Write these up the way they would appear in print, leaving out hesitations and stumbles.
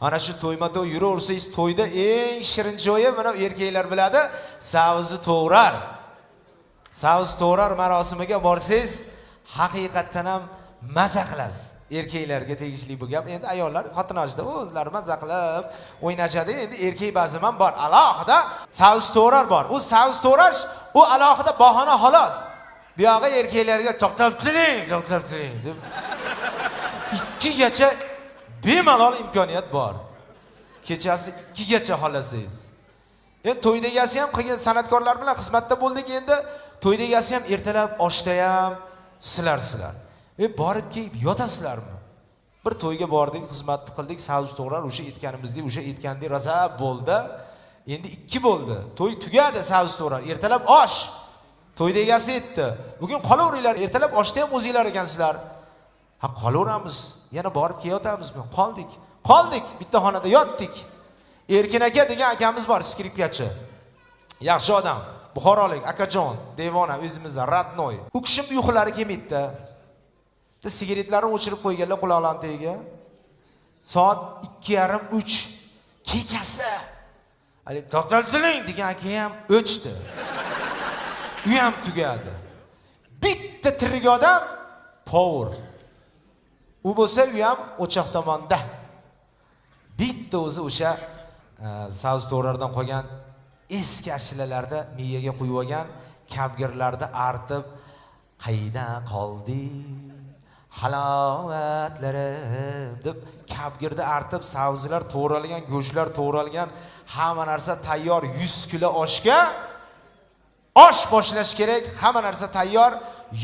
Ana shu to'yma-to'y yuraversangiz, to'yda eng shirin joyi mana erkaklar biladi, savuzni to'g'rar. Savuz to'g'rar marosimiga borsangiz, haqiqatdan ham maza qilasiz. Erkaklarga tegishli bu gap. Endi ayollar xotinojda o'zlari maza qilib o'ynashadi. Endi erkak ba'zi ham bor. Alohida savuz to'g'rar bor. U savuz to'g'rash, u alohida bahona xolos. Bu yoqqa erkaklarga to'xtab turing deb 2 gacha bemalol imkoniyat bor. Kechasi 2 gacha xolasangiz. Endi to'yda egasi ham qilgan san'atkorlar bilan xizmatda bo'ldik endi. To'yda egasi ham ertalab oshda ham sizlar. Borib kelib yotasizlarmi? Bir to'yga bordik, xizmatni qildik, savuz to'g'rar, o'sha aytgandek rosa bo'ldi. Endi 2 bo'ldi. To'y tugadi, savuz to'g'rar. Ertalab osh. To'yda egasi aytdi. Bugun qolaveringlar, ertalab oshda ham o'zinglar ekansizlar. Ha, qolaveramiz. Yana borib kelayotganmizmi? Qoldik. Bitta xonada yotdik. Erkin aka degan akamiz bor, skripkachi. Yaxshi odam. Buxorolik akajon, devona, o'zimizdan radnoy. U kishim uyqulari kelmaydi. Sigaretlarni o'chirib qo'yganlar quloqlarini tagiga. Soat 2:30-3 kechasi. Hali to'xtaltiling degan aka ham o'chdi. U ham tugadi. Bitta tirik odam power. U bo'lsa u ham o'choq tomonda. Bitta o'zi o'sha savuz to'g'rardan qolgan eski ashilalarda miyaga qo'yib olgan kabgirlarda artib qayda qoldi halovatlarim deb kabgirda artib savuzlar to'g'ralgan, go'shtlar to'g'ralgan, hamma narsa tayyor 100 kilo oshga osh boshlash kerak, hamma narsa tayyor,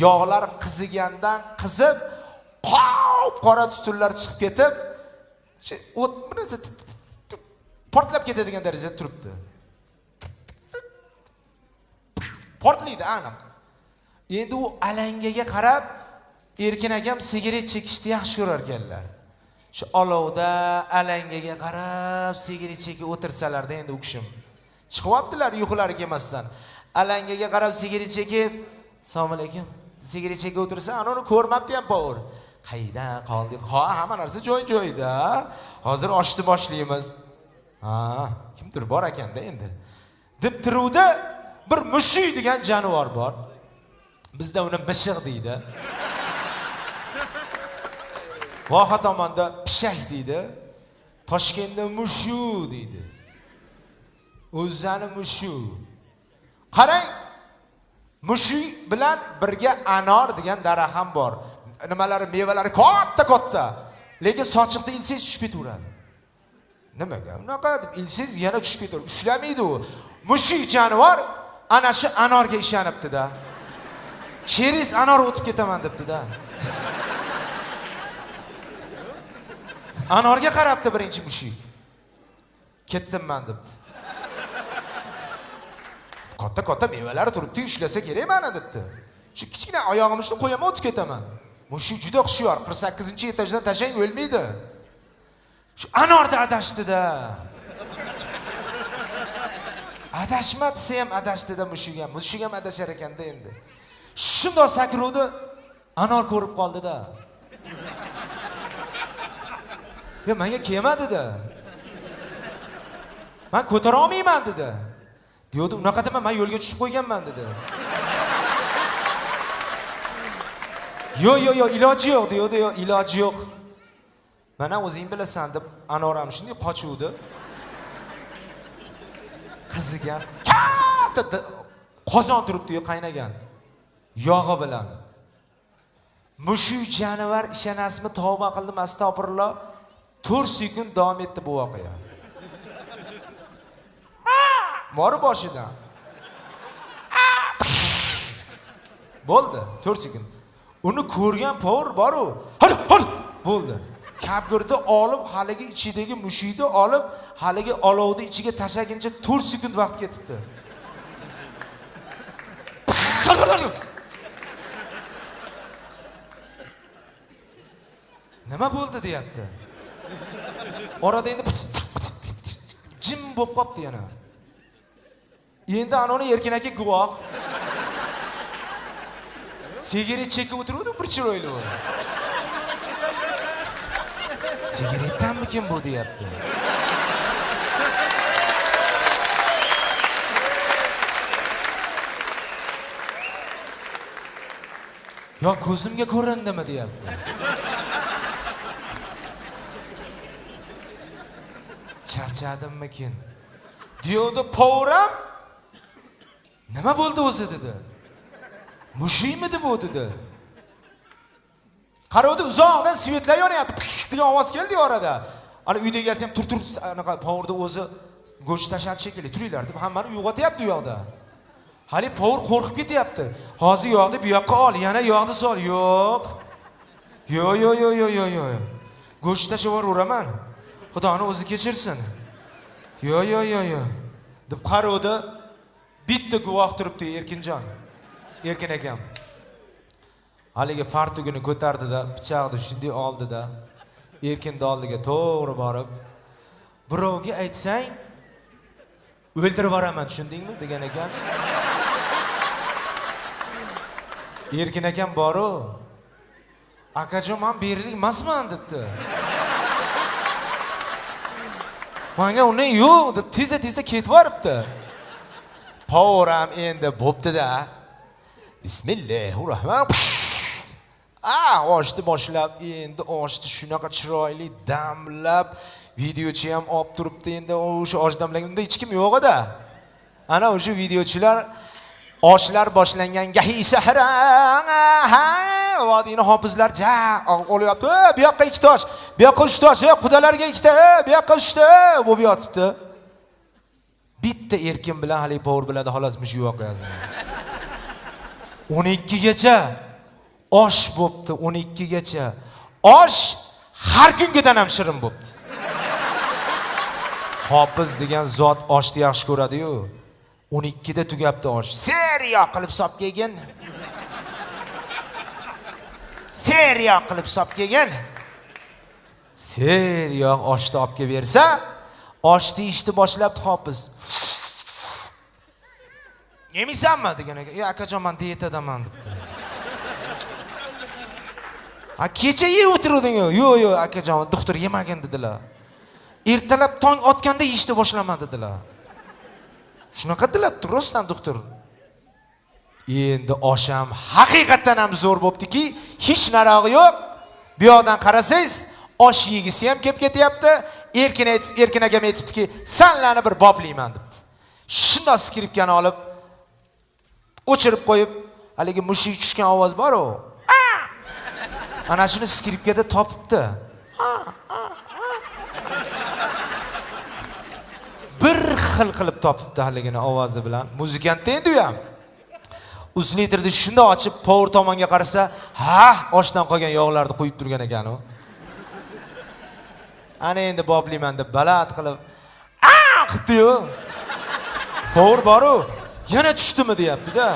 yog'lar qizigandan qizib, qora tutunlar chiqib ketib, o't bir narsa portlab ketadigan darajada turibdi. Portlaydi aniq. Endi u alangaga qarab Erkin akam sigaret chekishni yaxshi ko'rar ekanlar. Shu olovda alangaga qarab sigaret chekib o'tirsalarda endi u kishim chiqyaptilar uyqulari kelmasdan. Alangaga qarab sigaret chekib, "Assalomu alaykum." Sigaret chekib o'tirsa, uni ko'rmabdi ham power. Qayda qoldik? Hamma narsa joy-joyida. Hozir oshni boshlaymiz. Kimdir bor ekanda endi. Deb turuvda bir mushuk degan jonivor bor. Bizda uni mishiq deydi. Voha tomonda pishak deydi. Toshkentda mushuk deydi. O'zani mushuk. Qarang, mushuk bilan birga anor degan daraxt ham bor. Nimalari, mevalari katta-katta. Lekin sochiqda ilsiz tushib ketaveradi. Nimaga? Unaqa deb ilsiz yana tushib ketaveradi. Ushlamaydi u. Mushuk jonivor ana shu anorga ishonibdi-da. Cheris anor o'tib ketaman debdi-da. Anorga qarabdi birinchi mushuk. Ketdim-man debdi. Katta-katta mevalar turibdi, ushlasa kerak mana debdi. Shu kichkina oyog'imni qo'yaman, o'tib ketaman. Mushuk juda xushyor, 48-etajdan tashang o'lmaydi. Shu anorda adashdi-da. Adashmadi, ham adashdi-da mushuk ham. Mushuk ham adashar ekanda endi. Shundoq sakruvdi, anor ko'rib qoldi-da. Ya menga kelmadi-da. Men ko'tara olmayman dedi. Diyordi, unaqa dema, men yo'lga tushib qo'yganman dedi. Yo, iloji yo'q diyordi, iloji yo'q. Mana o'zing bilasan deb anoram shunday qochuvdi. Qizigan, katta qozon turibdi, qaynagan. Yog'i bilan. Mushuk jonivor ishonasizmi, tavba qildim, astag'firulloh. 4 sekund davom etdi bu voqea. Mori boshidan. Bo'ldi, 4 sekund. Uni ko'rgan power bor-u. Hal bo'ldi. Kabgirni olib, haligi ichidagi mushukni olib, haligi olovni ichiga tashaguncha 4 sekund vaqt ketibdi. Nima bo'ldi deyapti. Orada endi jim bo'lib qopti yana. Endi anoni Erkin aka guvoh. Sigaret chekib o'tiruvdi bir chiroyli. Sigaretdanmikin bu deyapti. Yo ko'zimga ko'rindimi deyapti. Charchadimmikin? Diyordu povram. Nima bo'ldi o'zi dedi. Mushimidi bu dedi. Qaradi uzoqdan svetlar yonyapti. Degan ovoz keldi orada. Ana uyda egasi ham tur anaqa povrda o'zi go'sht tashadi shekilli turinglar deb hammani uyg'otyapti u yoqda. Hali povr qo'rqib ketyapti. Hozir yog'ni bu yoqqa ol, yana yog'ni sol. Yo'q. Yo. Go'sht tashaveraman. Xudoni o'zi kechirsin. Yo. deb qaradi. Bitta guvoh turibdi Erkinjon. Erkin akam. Haligi fartugini ko'tardida, pichoqni shunday oldida, Erkinning oldiga to'g'ri borib, birovga aytsang, o'ldirib yuboraman, tushundingmi degan ekan. Erkin akam boru, akajon men berilik emasman debdi. Menga uni yo'q deb tezda ketib boribdi. Povram endi bo'pti-da. Bismillahirrohmanirrohim. Oshni boshlab, endi oshni shunaqa chiroyli damlab, videochi ham olib turibdi endi o'sha osh damlagan. Unda hech kim yo'q edi. Ana o'sha videochilar oshlar boshlangan gahi sahra, vodiyni hofizlar qo'lyapti. Bu yoqqa 2 tosh, bu yoqqa 3 tosh, qudalarga 2 ta, bu yoqqa 3 ta bo'lib yotibdi. Bitta Erkin bilan hali povr biladi xolos mush yo'qyazdi. 12 gacha osh bo'pti, 12 gacha. Osh har kungidan ham shirin bo'pti. Hofiz degan zot oshni yaxshi ko'radi-yu. 12 da tugabdi osh. Seriya qilib sop kelgan. Seriya qilib sop kelgan. Seriya oshni olib kelib bersa, oshni ishni boshlabdi hofiz. Yemisanmi degan ekan. "Yo akajon men diyetadaman" debdi. Kecha yeb o'tirding-ku. Yo'q, akajon, doktor yemagan dedilar. Ertalab tong otganda yeyishni boshlaman dedilar. Shunaqa dedilar, rostdan doktor. Endi osham haqiqatan ham zo'r bo'ptiki, hech narog'i yo'q. Bu yoqdan qarasangiz, osh yegisi ham kelib ketyapti. Erkin akam aytibdiki, "Sanlarni bir boblayman" debdi. Shunday skripkani olib o'chirib qo'yib, haligi mushuk tushgan ovoz bor-ku. Ana shuni skripkada topibdi. Bir xil qilib topibdi haligini ovozi bilan. Muzikantda endi u ham. Uzlitrni shunda ochib, povr tomonga qarasa, oshdan qolgan yog'larni qo'yib turgan ekan u. Ana endi boblayman deb baland qilib, qilibdi-yu. Povr boru, yana tushdimi deyapti-da.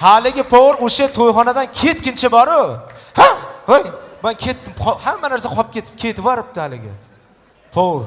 Haligi povr o'sha to'yxonadan ketguncha boru. Voy, men ketdim. Hamma narsa qolib ketib yuboribdi haligi. Povr